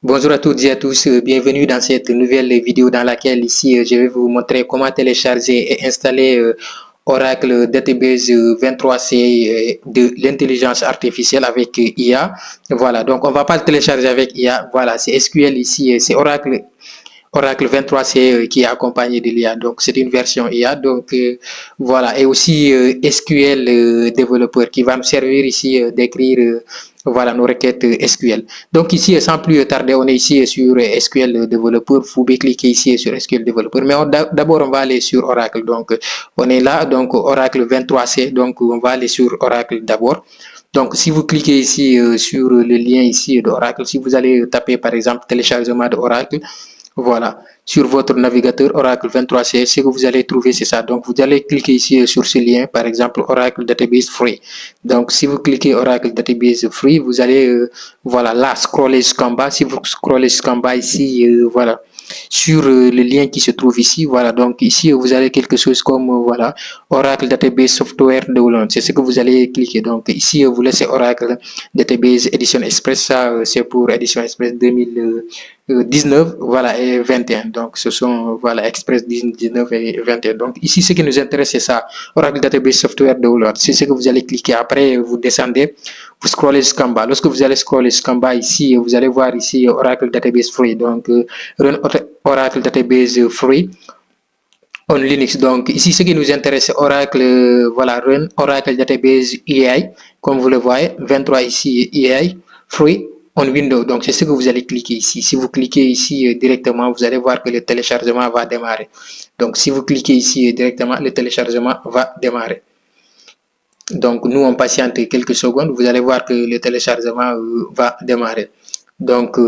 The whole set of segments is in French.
Bonjour à toutes et à tous, bienvenue dans cette nouvelle vidéo dans laquelle ici je vais vous montrer comment télécharger et installer Oracle Database 23C de l'intelligence artificielle avec IA. Voilà, donc on va pas le télécharger avec IA, voilà, c'est SQL ici, c'est Oracle 23C qui est accompagné de l'IA. Donc, c'est une version IA. Donc, voilà. Et aussi SQL développeur qui va nous servir ici d'écrire voilà, nos requêtes SQL. Donc, ici, sans plus tarder, on est ici sur SQL développeur. Vous pouvez cliquer ici sur SQL développeur. Mais d'abord, on va aller sur Oracle. Donc, on est là. Donc, Oracle 23C. Donc, on va aller sur Oracle d'abord. Donc, si vous cliquez ici sur le lien ici d'Oracle, si vous allez taper par exemple téléchargement d'Oracle, voilà, sur votre navigateur Oracle 23C, ce que vous allez trouver, c'est ça. Donc, vous allez cliquer ici sur ce lien, par exemple, Oracle Database Free. Donc, si vous cliquez Oracle Database Free, vous allez, voilà, là, scroller jusqu'en bas. Si vous scrollez jusqu'en bas ici, voilà, sur le lien qui se trouve ici, voilà, donc ici, vous avez quelque chose comme, voilà, Oracle Database Software Download. C'est ce que vous allez cliquer. Donc, ici, vous laissez Oracle Database Edition Express. Ça, c'est pour Edition Express 2019, voilà, et 21. Donc, ce sont, voilà, Express 19 et 21. Donc, ici, ce qui nous intéresse, c'est ça. Oracle Database Software Download. C'est ce que vous allez cliquer. Après, vous descendez, vous scrollez jusqu'en bas. Lorsque vous allez scroller jusqu'en bas ici, vous allez voir ici Oracle Database Free. Donc, Run Oracle Database Free on Linux. Donc, ici, ce qui nous intéresse, c'est Oracle, voilà, Run Oracle Database AI. Comme vous le voyez, 23 ici, AI Free on Windows. Donc, c'est ce que vous allez cliquer ici. Si vous cliquez ici directement, vous allez voir que le téléchargement va démarrer. Donc, si vous cliquez ici directement, le téléchargement va démarrer. Donc, nous, on patiente quelques secondes. Vous allez voir que le téléchargement va démarrer. Donc,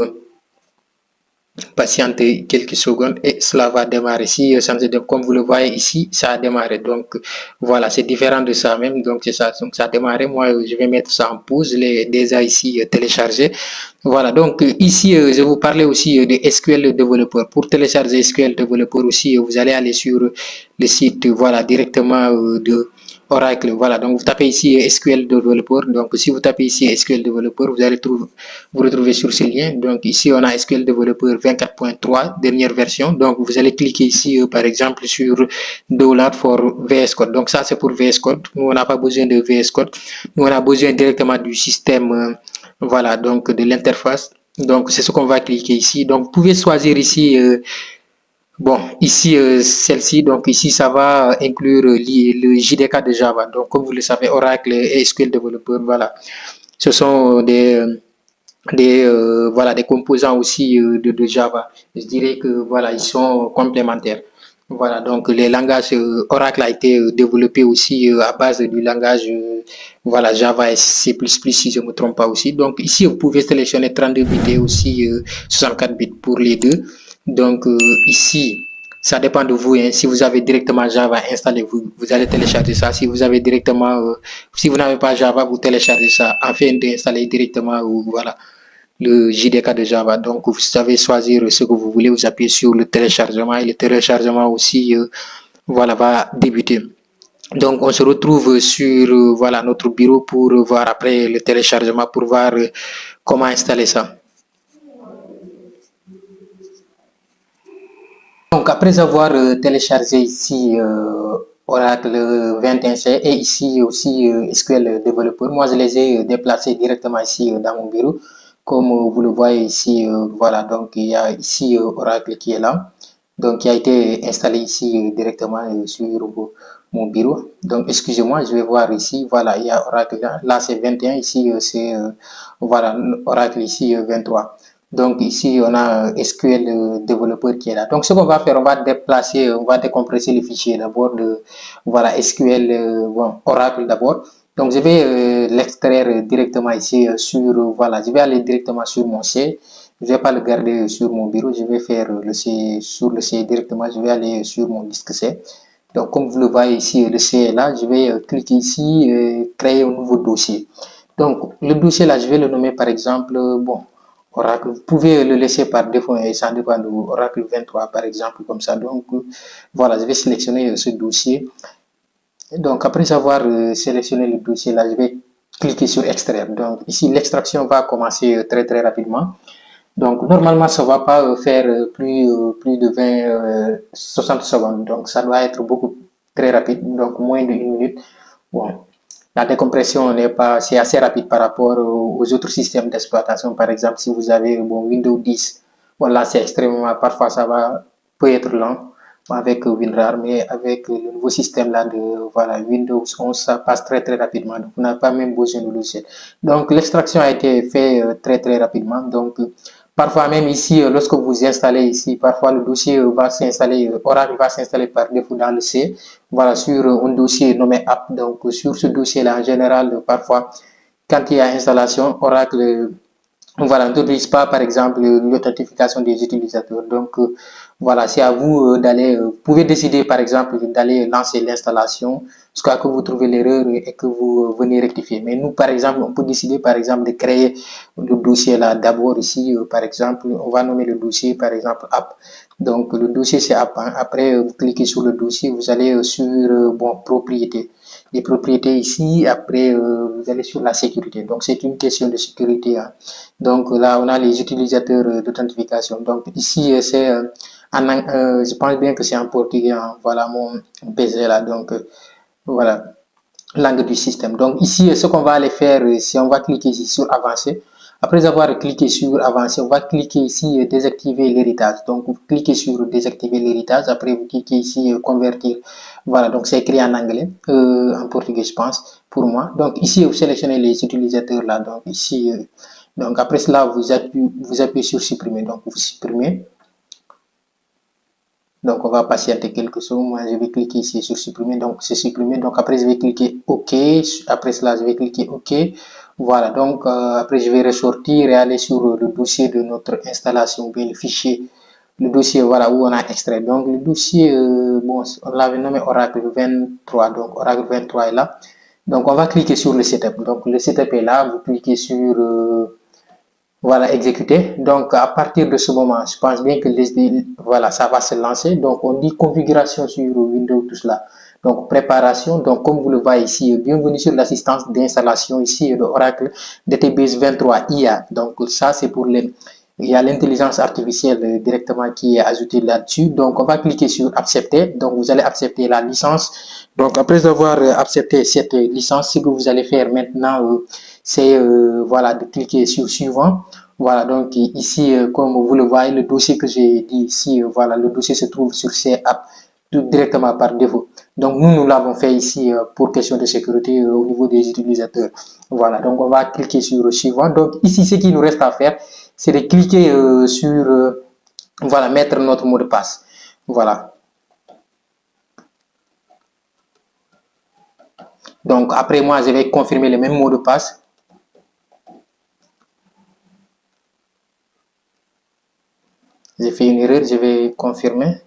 patienter quelques secondes et cela va démarrer. Si comme vous le voyez ici, ça a démarré. Donc voilà, c'est différent de ça même. Donc c'est ça. Donc ça a démarré. Moi, je vais mettre ça en pause. Les déjà ici téléchargé. Voilà. Donc ici, je vous parlais aussi de SQL développeur. Pour télécharger SQL développeur aussi, vous allez aller sur le site, voilà, directement de Oracle. Voilà, donc vous tapez ici SQL Developer. Donc si vous tapez ici SQL Developer, vous allez vous retrouver sur ce lien. Donc ici, on a SQL Developer 24.3, dernière version. Donc vous allez cliquer ici, par exemple, sur Download for VS Code. Donc ça, c'est pour VS Code. Nous, on n'a pas besoin de VS Code. Nous, on a besoin directement du système, voilà, donc de l'interface. Donc c'est ce qu'on va cliquer ici. Donc vous pouvez choisir ici bon, ici, celle-ci, donc ici, ça va inclure le JDK de Java. Donc, comme vous le savez, Oracle et SQL Developer, voilà, ce sont voilà, des composants aussi de Java. Je dirais que, voilà, ils sont complémentaires. Voilà, donc les langages Oracle a été développé aussi à base du langage voilà, Java et C++, si je ne me trompe pas aussi. Donc ici, vous pouvez sélectionner 32 bits et aussi 64 bits pour les deux. Donc ici, ça dépend de vous. Hein. Si vous avez directement Java installé, vous allez télécharger ça. Si vous avez directement, si vous n'avez pas Java, vous téléchargez ça afin d'installer directement voilà, le JDK de Java. Donc, vous savez choisir ce que vous voulez, vous appuyez sur le téléchargement et le téléchargement aussi, voilà, va débuter. Donc, on se retrouve sur voilà, notre bureau pour voir après le téléchargement, pour voir comment installer ça. Donc, après avoir téléchargé ici Oracle 21C et ici aussi SQL Developer, moi je les ai déplacés directement ici dans mon bureau. Comme vous le voyez ici, voilà, donc il y a ici Oracle qui est là, donc qui a été installé ici directement sur mon bureau. Donc, excusez-moi, je vais voir ici, voilà, il y a Oracle là c'est 21, ici c'est voilà, Oracle ici 23. Donc ici, on a SQL développeur qui est là. Donc ce qu'on va faire, on va déplacer, on va décompresser les fichiers d'abord de voilà, SQL bon, Oracle d'abord. Donc je vais l'extraire directement ici sur, voilà, je vais aller directement sur mon C. Je ne vais pas le garder sur mon bureau, je vais faire le C sur le C directement, je vais aller sur mon disque C. Donc comme vous le voyez ici, le C est là, je vais cliquer ici, créer un nouveau dossier. Donc le dossier là, je vais le nommer par exemple, bon, Oracle, vous pouvez le laisser par défaut et ça dépend de Oracle 23 par exemple, comme ça. Donc voilà, je vais sélectionner ce dossier. Donc après avoir sélectionné le dossier là, je vais cliquer sur extraire. Donc ici, l'extraction va commencer très rapidement. Donc, normalement, ça ne va pas faire plus de 60 secondes. Donc, ça doit être beaucoup très rapide, donc moins d'une minute. Bon, la décompression n'est pas, c'est assez rapide par rapport aux autres systèmes d'exploitation. Par exemple, si vous avez bon, Windows 10, voilà, c'est extrêmement, parfois ça peut être lent avec WinRAR, mais avec le nouveau système là de voilà, Windows 11, ça passe très rapidement. Donc, on n'a pas même besoin de logiciel. Donc, l'extraction a été faite très rapidement. Donc, parfois même ici, lorsque vous installez ici, parfois le dossier va s'installer, Oracle va s'installer par défaut dans le C, voilà, sur un dossier nommé app. Donc, sur ce dossier-là, en général, parfois, quand il y a installation, Oracle voilà, n'autorise pas, par exemple, l'authentification des utilisateurs. Donc, voilà, c'est à vous d'aller, vous pouvez décider, par exemple, d'aller lancer l'installation jusqu'à ce que vous trouvez l'erreur et que vous venez rectifier. Mais nous, par exemple, on peut décider, par exemple, de créer le dossier là. D'abord, ici, par exemple, on va nommer le dossier, par exemple, app. Donc, le dossier, c'est app. Hein. Après, vous cliquez sur le dossier, vous allez sur, bon, propriété. Les propriétés ici, après, vous allez sur la sécurité. Donc, c'est une question de sécurité. Hein. Donc là, on a les utilisateurs d'authentification. Donc ici, c'est je pense bien que c'est en portugais. Hein. Voilà mon PC là. Donc voilà, langue du système. Donc ici, ce qu'on va aller faire, si on va cliquer ici sur avancer. Après avoir cliqué sur avancer, on va cliquer ici désactiver l'héritage. Donc vous cliquez sur désactiver l'héritage. Après vous cliquez ici convertir. Voilà, donc c'est écrit en anglais, en portugais je pense pour moi. Donc ici vous sélectionnez les utilisateurs là. Donc ici donc après cela, vous appuyez sur supprimer. Donc vous supprimez. Donc on va patienter quelques secondes. Moi je vais cliquer ici sur supprimer. Donc c'est supprimé. Donc après je vais cliquer OK. Après cela, je vais cliquer OK. Voilà. Donc après je vais ressortir et aller sur le dossier de notre installation, bien le fichier. Le dossier voilà où on a extrait. Donc le dossier, bon, on l'avait nommé Oracle 23. Donc Oracle 23 est là. Donc on va cliquer sur le setup. Donc le setup est là. Vous cliquez sur voilà, exécuter. Donc, à partir de ce moment, je pense bien que voilà, ça va se lancer. Donc, on dit configuration sur Windows, tout cela. Donc, préparation. Donc, comme vous le voyez ici, bienvenue sur l'assistance d'installation ici de Oracle DTBase 23 IA. Donc, ça, c'est pour les... Il y a l'intelligence artificielle directement qui est ajoutée là-dessus. Donc, on va cliquer sur accepter. Donc, vous allez accepter la licence. Donc, après avoir accepté cette licence, ce que vous allez faire maintenant, c'est voilà, de cliquer sur suivant. Voilà, donc ici, comme vous le voyez, le dossier que j'ai dit ici, voilà, le dossier se trouve sur ces apps directement par défaut. Donc nous l'avons fait ici pour question de sécurité au niveau des utilisateurs. Voilà, donc on va cliquer sur suivant. Donc ici, ce qu'il nous reste à faire, c'est de cliquer sur, voilà, mettre notre mot de passe. Voilà. Donc après moi, je vais confirmer le même mot de passe. J'ai fait une erreur, je vais confirmer.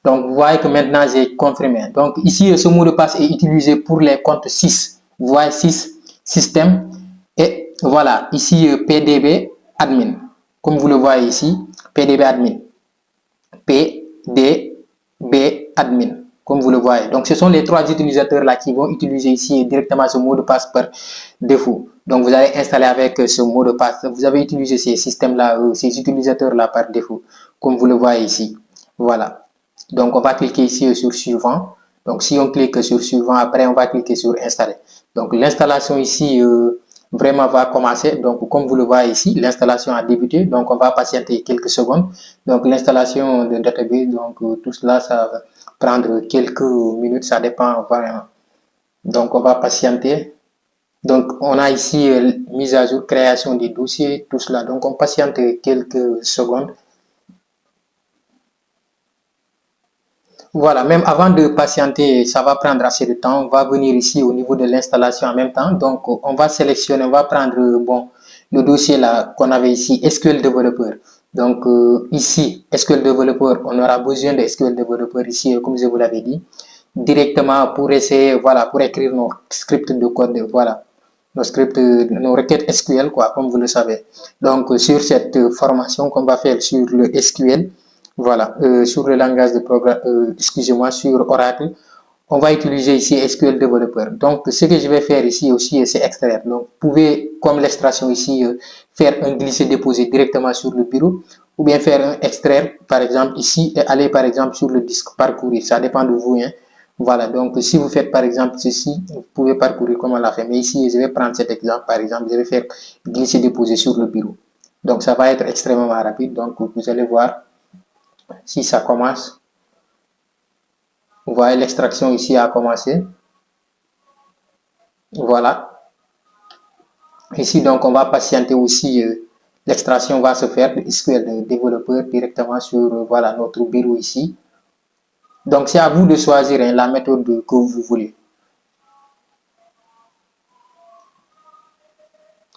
Donc, vous voyez que maintenant, j'ai confirmé. Donc, ici, ce mot de passe est utilisé pour les comptes 6. Vous voyez 6, système. Et voilà, ici, PDB admin. Comme vous le voyez ici, PDB admin. PDB admin. Comme vous le voyez. Donc, ce sont les trois utilisateurs là qui vont utiliser ici directement ce mot de passe par défaut. Donc, vous allez installer avec ce mot de passe. Vous avez utilisé ces systèmes-là, ces utilisateurs-là par défaut. Comme vous le voyez ici. Voilà. Donc, on va cliquer ici sur suivant. Donc, si on clique sur suivant, après, on va cliquer sur installer. Donc, l'installation ici, vraiment va commencer. Donc, comme vous le voyez ici, l'installation a débuté. Donc, on va patienter quelques secondes. Donc, l'installation de database, donc, tout cela, ça va prendre quelques minutes. Ça dépend vraiment. Donc, on va patienter. Donc, on a ici mise à jour, création des dossiers, tout cela. Donc, on patiente quelques secondes. Voilà, même avant de patienter, ça va prendre assez de temps. On va venir ici au niveau de l'installation en même temps. Donc, on va sélectionner, on va prendre bon, le dossier là qu'on avait ici, SQL Developer. Donc, ici, SQL Developer, on aura besoin de SQL Developer ici, comme je vous l'avais dit, directement pour essayer, voilà, pour écrire nos scripts de code, voilà, nos scripts, nos requêtes SQL, quoi, comme vous le savez. Donc, sur cette formation qu'on va faire sur le SQL, voilà, sur le langage de programme, excusez-moi, sur Oracle, on va utiliser ici SQL Developer. Donc, ce que je vais faire ici aussi, c'est extraire. Donc, vous pouvez, comme l'extraction ici, faire un glisser-déposer directement sur le bureau, ou bien faire un extraire, par exemple, ici, et aller, par exemple, sur le disque, parcourir. Ça dépend de vous, hein. Voilà, donc si vous faites par exemple ceci, vous pouvez parcourir comme on l'a fait. Mais ici, je vais prendre cet exemple, par exemple, je vais faire glisser-déposer sur le bureau. Donc, ça va être extrêmement rapide. Donc, vous allez voir si ça commence. Vous voyez, l'extraction ici a commencé. Voilà. Ici, donc, on va patienter aussi. L'extraction va se faire de SQL développeur directement sur voilà, notre bureau ici. Donc, c'est à vous de choisir hein, la méthode que vous voulez.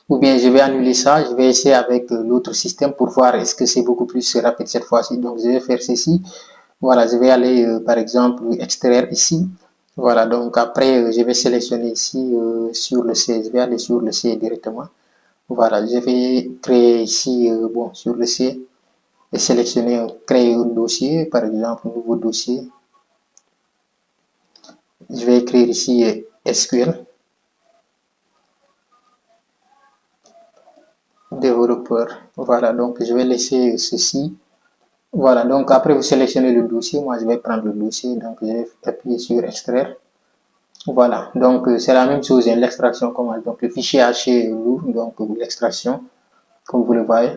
Ou bien, je vais annuler ça. Je vais essayer avec l'autre système pour voir est-ce que c'est beaucoup plus rapide cette fois-ci. Donc, je vais faire ceci. Voilà, je vais aller, par exemple, extraire ici. Voilà, donc après, je vais sélectionner ici sur le C. Je vais aller sur le C directement. Voilà, je vais créer ici, bon, sur le C, et sélectionner, créer un dossier, par exemple, un nouveau dossier. Je vais écrire ici SQL, développeur. Voilà, donc je vais laisser ceci. Voilà, donc après vous sélectionnez le dossier. Moi, je vais prendre le dossier, donc je vais appuyer sur extraire. Voilà, donc c'est la même chose, l'extraction commence. Donc le fichier haché est lourd, donc l'extraction, comme vous le voyez.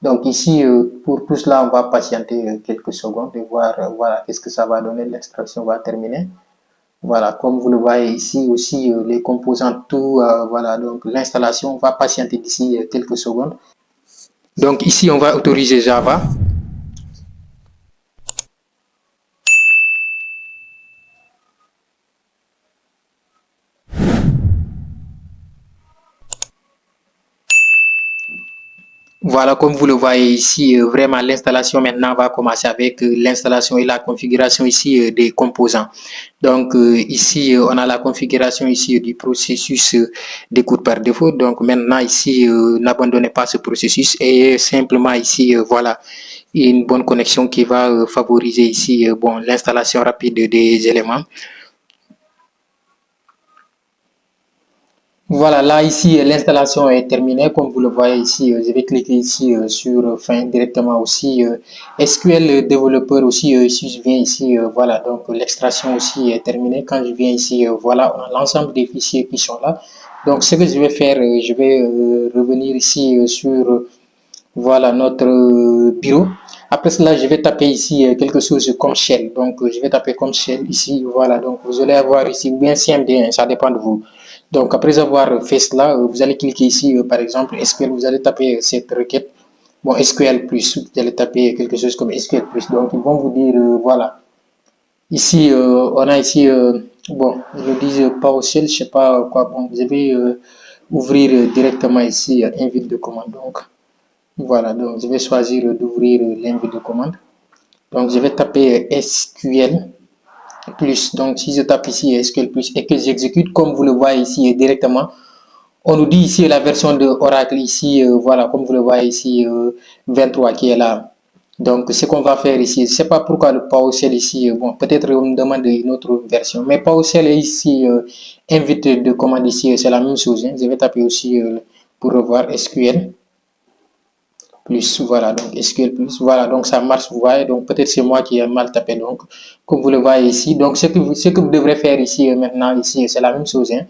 Donc ici, pour tout cela, on va patienter quelques secondes et voir voilà, qu'est-ce que ça va donner. L'extraction va terminer. Voilà, comme vous le voyez ici aussi, les composants, tout, voilà, donc l'installation va patienter d'ici quelques secondes. Donc ici, on va autoriser Java. Voilà, comme vous le voyez ici, vraiment l'installation maintenant va commencer avec l'installation et la configuration ici des composants. Donc ici, on a la configuration ici du processus d'écoute par défaut. Donc maintenant ici, n'abandonnez pas ce processus et simplement ici, voilà, une bonne connexion qui va favoriser ici bon, l'installation rapide des éléments. Voilà, là ici l'installation est terminée. Comme vous le voyez ici, je vais cliquer ici sur fin directement aussi. SQL développeur aussi, si je viens ici, voilà, donc l'extraction aussi est terminée. Quand je viens ici, voilà, on a l'ensemble des fichiers qui sont là. Donc ce que je vais faire, je vais revenir ici sur voilà notre bureau. Après cela, je vais taper ici quelque chose comme shell. Donc je vais taper comme shell ici, voilà. Donc vous allez avoir ici ou bien CMD, hein, ça dépend de vous. Donc, après avoir fait cela, vous allez cliquer ici, par exemple, SQL, vous allez taper cette requête. Bon, SQL+, vous allez taper quelque chose comme SQL+. Donc, ils vont vous dire, voilà. Ici, on a ici, bon, ils nous disent PowerShell, je sais pas quoi. Bon, je vais ouvrir directement ici invite de commande. Donc, voilà. Donc, je vais choisir d'ouvrir l'invite de commande. Donc, je vais taper SQL+. Donc, si je tape ici SQL+, et que j'exécute, comme vous le voyez ici directement, on nous dit ici la version de Oracle ici, voilà, comme vous le voyez ici, 23 qui est là. Donc, ce qu'on va faire ici, je ne sais pas pourquoi le PowerShell ici, bon, peut-être on me demande une autre version, mais PowerShell est ici, invite de commande ici, c'est la même chose. Hein. Je vais taper aussi pour revoir SQL plus, voilà, donc SQL plus, voilà, donc ça marche, vous voyez, donc peut-être c'est moi qui ai mal tapé, donc, comme vous le voyez ici, donc ce que vous devrez faire ici, maintenant, ici, c'est la même chose, hein.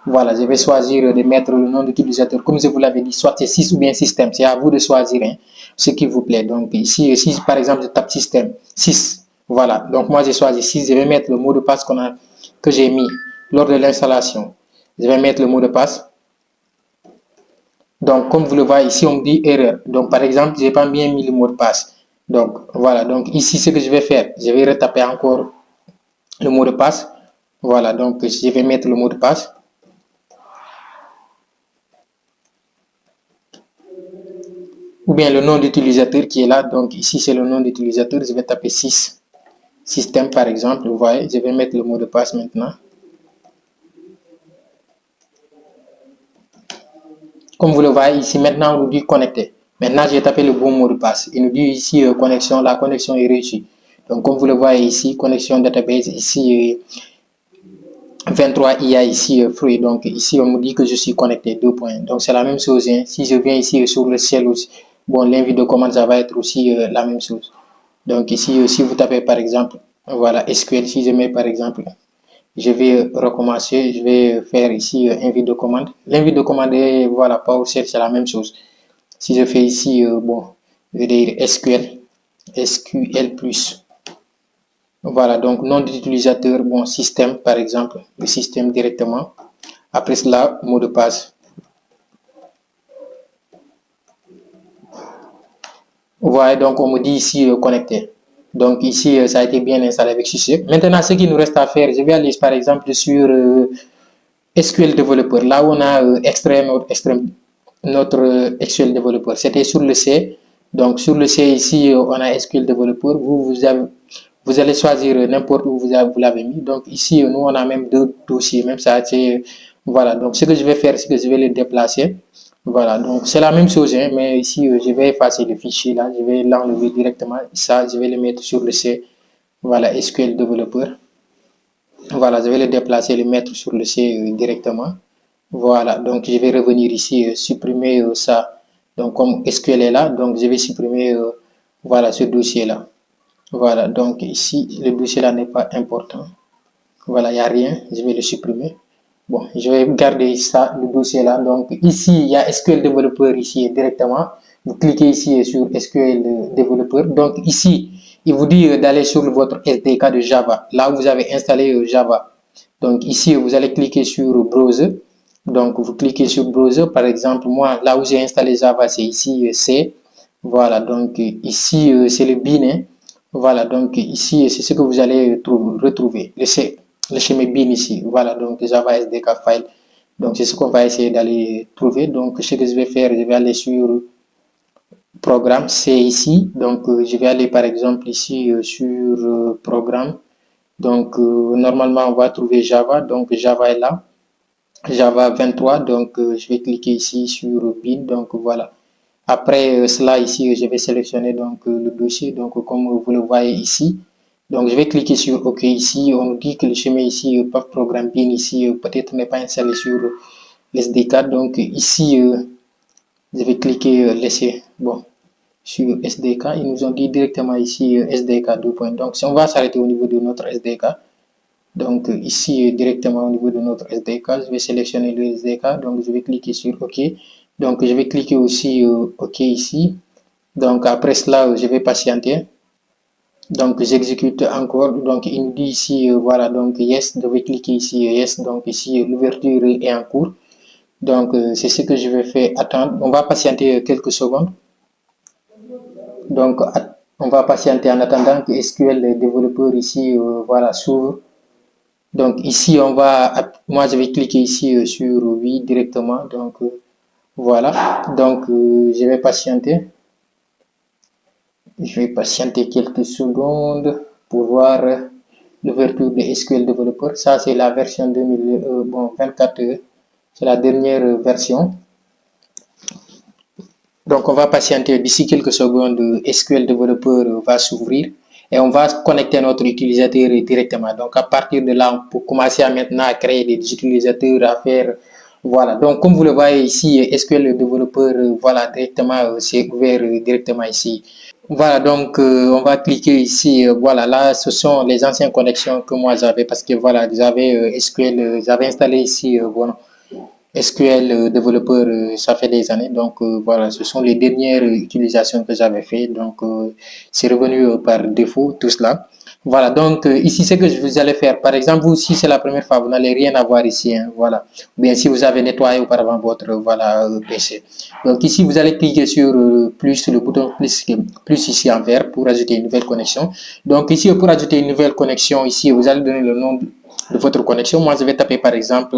Voilà, je vais choisir de mettre le nom d'utilisateur, comme je vous l'avais dit, soit c'est 6 ou bien système, c'est à vous de choisir, hein, ce qui vous plaît, donc ici, si par exemple, je tape système, 6, voilà, donc moi j'ai choisi 6, je vais mettre le mot de passe que j'ai mis lors de l'installation, je vais mettre le mot de passe. Donc, comme vous le voyez ici, on me dit erreur. Donc, par exemple, je n'ai pas bien mis le mot de passe. Donc, voilà. Donc, ici, ce que je vais faire, je vais retaper encore le mot de passe. Voilà. Donc, je vais mettre le mot de passe. Ou bien le nom d'utilisateur qui est là. Donc, ici, c'est le nom d'utilisateur. Je vais taper 6. Système, par exemple. Vous voyez, je vais mettre le mot de passe maintenant. Comme vous le voyez ici, maintenant, on nous dit connecter. Maintenant, j'ai tapé le bon mot de passe. Il nous dit ici connexion. La connexion est réussie. Donc, comme vous le voyez ici, connexion database ici. 23, il y a ici free. Donc ici, on me dit que je suis connecté, 2 points. Donc c'est la même chose. Hein. Si je viens ici sur le ciel aussi, bon, l'invite de commande, ça va être aussi la même chose. Donc ici, si vous tapez par exemple, voilà, SQL, si je mets par exemple, je vais recommencer, je vais faire ici invite de commande. L'invite de commande et voilà, PowerShell, c'est la même chose. Si je fais ici, bon, je vais dire SQL plus. Voilà, donc nom d'utilisateur, bon, système par exemple, le système directement. Après cela, mot de passe. Voilà, donc on me dit ici connecté. Donc ici, ça a été bien installé avec succès. Maintenant, ce qu'il nous reste à faire, je vais aller par exemple sur SQL Developer. Là où on a extrait notre SQL Developer. C'était sur le C. Donc sur le C ici, on a SQL Developer. Vous allez choisir n'importe où vous l'avez mis. Donc ici, nous, on a même 2 dossiers. Même ça, c'est... Voilà, donc ce que je vais faire, c'est que je vais les déplacer. Voilà, donc c'est la même chose, hein, mais ici, je vais effacer le fichier là. Je vais l'enlever directement. Ça, je vais le mettre sur le C. Voilà, SQL Developer. Voilà, je vais le déplacer, le mettre sur le C directement. Voilà, donc je vais revenir ici, supprimer ça. Donc comme SQL est là, donc je vais supprimer voilà, ce dossier-là. Voilà, donc ici, le dossier-là n'est pas important. Voilà, il n'y a rien, je vais le supprimer. Bon, je vais garder ça, le dossier-là. Donc ici, il y a SQL Developer ici directement. Vous cliquez ici sur SQL Developer. Donc ici, il vous dit d'aller sur votre SDK de Java. Là où vous avez installé Java. Donc ici, vous allez cliquer sur Browser. Donc vous cliquez sur Browser. Par exemple, moi, là où j'ai installé Java, c'est ici C. Voilà, donc ici, c'est le bin. Hein. Voilà, donc ici, c'est ce que vous allez retrouver. Le schéma bin ici. Voilà, donc Java SDK file. Donc c'est ce qu'on va essayer d'aller trouver. Donc ce que je vais faire, je vais aller sur programme, c'est ici. Donc je vais aller par exemple ici sur programme. Donc normalement on va trouver Java. Donc Java est là. Java 23. Donc je vais cliquer ici sur bin. Donc voilà. Après cela ici, je vais sélectionner donc le dossier. Donc comme vous le voyez ici. Donc je vais cliquer sur OK ici. On nous dit que le chemin ici, par programme bin ici, peut-être n'est pas installé sur l'SDK. Donc ici, je vais cliquer laisser. Bon, sur SDK. Ils nous ont dit directement ici SDK 2 points. Donc si on va s'arrêter au niveau de notre SDK. Donc ici directement au niveau de notre SDK, je vais sélectionner le SDK. Donc je vais cliquer sur OK. Donc je vais cliquer aussi OK ici. Donc après cela, je vais patienter. Donc j'exécute encore. Donc il nous dit ici voilà, donc yes, je vais cliquer ici yes. Donc ici l'ouverture est en cours. Donc c'est ce que je vais faire. Attendre. On va patienter quelques secondes. Donc on va patienter en attendant que SQL développeur ici voilà s'ouvre. Donc ici on va, moi je vais cliquer ici sur oui directement. Donc voilà. Donc je vais patienter. Je vais patienter quelques secondes pour voir l'ouverture de SQL Developer. Ça, c'est la version 2024. C'est la dernière version. Donc, on va patienter d'ici quelques secondes. SQL Developer va s'ouvrir et on va connecter notre utilisateur directement. Donc, à partir de là, on peut commencer à maintenant à créer des utilisateurs, à faire. Voilà. Donc, comme vous le voyez ici, SQL Developer, voilà, directement, c'est ouvert directement ici. Voilà, donc on va cliquer ici. Voilà, là, ce sont les anciennes connexions que moi j'avais parce que voilà, j'avais SQL, j'avais installé ici bon, SQL développeur, ça fait des années. Donc voilà, ce sont les dernières utilisations que j'avais fait. Donc c'est revenu par défaut tout cela. Voilà, donc ici, ce que je vous allez faire, par exemple, vous, si c'est la première fois, vous n'allez rien avoir ici, hein, voilà. Ou bien si vous avez nettoyé auparavant votre voilà, PC. Donc ici, vous allez cliquer sur plus, le bouton plus ici en vert pour ajouter une nouvelle connexion. Donc ici, pour ajouter une nouvelle connexion, ici, vous allez donner le nom de votre connexion. Moi, je vais taper par exemple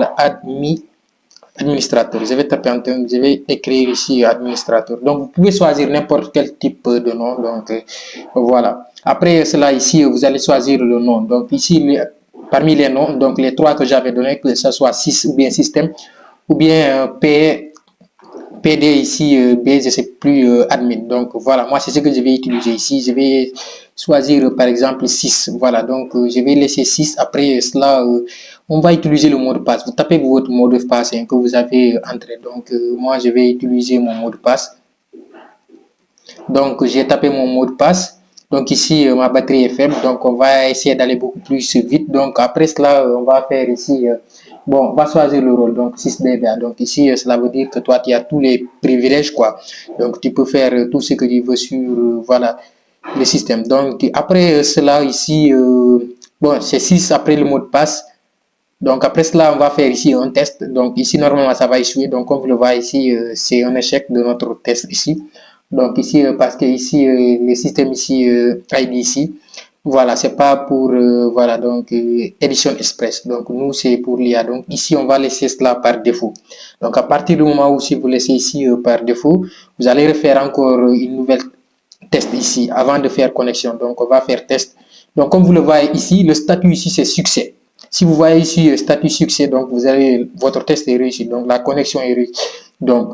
administrateur. Je vais taper en termes, je vais écrire ici administrateur. Donc, vous pouvez choisir n'importe quel type de nom. Donc, voilà. Après cela, ici, vous allez choisir le nom. Donc, ici, parmi les noms, donc les trois que j'avais donnés, que ce soit 6 ou bien système, ou bien PD ici, B, je sais plus, admin. Donc voilà, moi c'est ce que je vais utiliser ici. Je vais choisir par exemple 6. Voilà, donc je vais laisser 6. Après cela, on va utiliser le mot de passe. Vous tapez votre mot de passe que vous avez entré. Donc moi je vais utiliser mon mot de passe. Donc j'ai tapé mon mot de passe. Donc ici, ma batterie est faible, donc on va essayer d'aller beaucoup plus vite. Donc après cela, on va faire ici, bon, on va choisir le rôle, donc 6DBA. Donc ici, cela veut dire que toi, tu as tous les privilèges, quoi. Donc tu peux faire tout ce que tu veux sur, voilà, le système. Donc après cela, ici, bon, c'est 6 après le mot de passe. Donc après cela, on va faire ici un test. Donc ici, normalement, ça va échouer. Donc comme vous le voyez ici, c'est un échec de notre test ici. Donc ici, parce que ici, le système ici, ID ici, voilà, c'est pas pour, voilà, donc Edition Express. Donc nous, c'est pour l'IA. Donc ici, on va laisser cela par défaut. Donc à partir du moment où si vous laissez ici par défaut, vous allez refaire encore une nouvelle test ici avant de faire connexion. Donc on va faire test. Donc comme vous le voyez ici, le statut ici, c'est succès. Si vous voyez ici statut succès, donc vous avez votre test est réussi, donc la connexion est réussie. Donc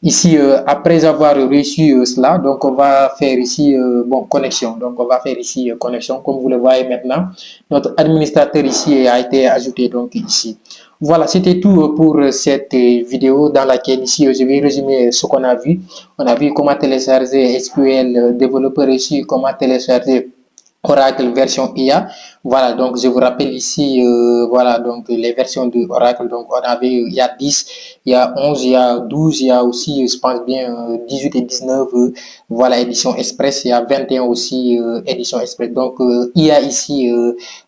ici, après avoir réussi cela, donc on va faire ici bon connexion. Donc on va faire ici connexion, comme vous le voyez maintenant. Notre administrateur ici a été ajouté donc ici. Voilà, c'était tout pour cette vidéo dans laquelle ici je vais résumer ce qu'on a vu. On a vu comment télécharger SQL développeur ici, comment télécharger Oracle version IA. Voilà, donc je vous rappelle ici, voilà, donc les versions de Oracle. Donc on avait, il y a 10, il y a 11, il y a 12, il y a aussi, je pense bien, 18 et 19, voilà, édition Express. Il y a 21 aussi, édition Express. Donc IA ici,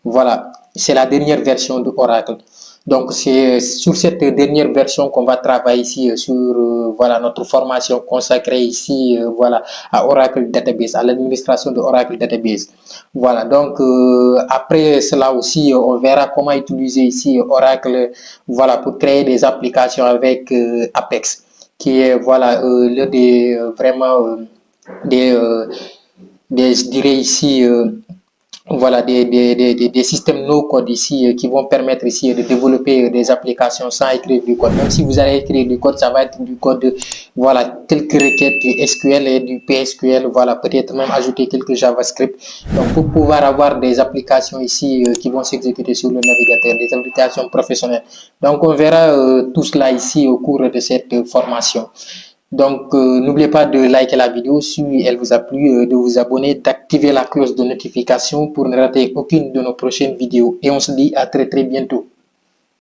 voilà, c'est la dernière version de Oracle. Donc c'est sur cette dernière version qu'on va travailler ici sur voilà notre formation consacrée ici voilà à Oracle Database, à l'administration de Oracle Database. Voilà, donc après cela aussi on verra comment utiliser ici Oracle voilà pour créer des applications avec Apex qui est voilà l'un des vraiment des je dirais ici voilà des systèmes no code ici qui vont permettre ici de développer des applications sans écrire du code. Même si vous allez écrire du code, ça va être du code, voilà, quelques requêtes SQL et du PSQL, voilà, peut-être même ajouter quelques JavaScript. Donc pour pouvoir avoir des applications ici qui vont s'exécuter sur le navigateur, des applications professionnelles. Donc on verra tout cela ici au cours de cette formation. Donc, n'oubliez pas de liker la vidéo si elle vous a plu, de vous abonner, d'activer la cloche de notification pour ne rater aucune de nos prochaines vidéos. Et on se dit à très bientôt.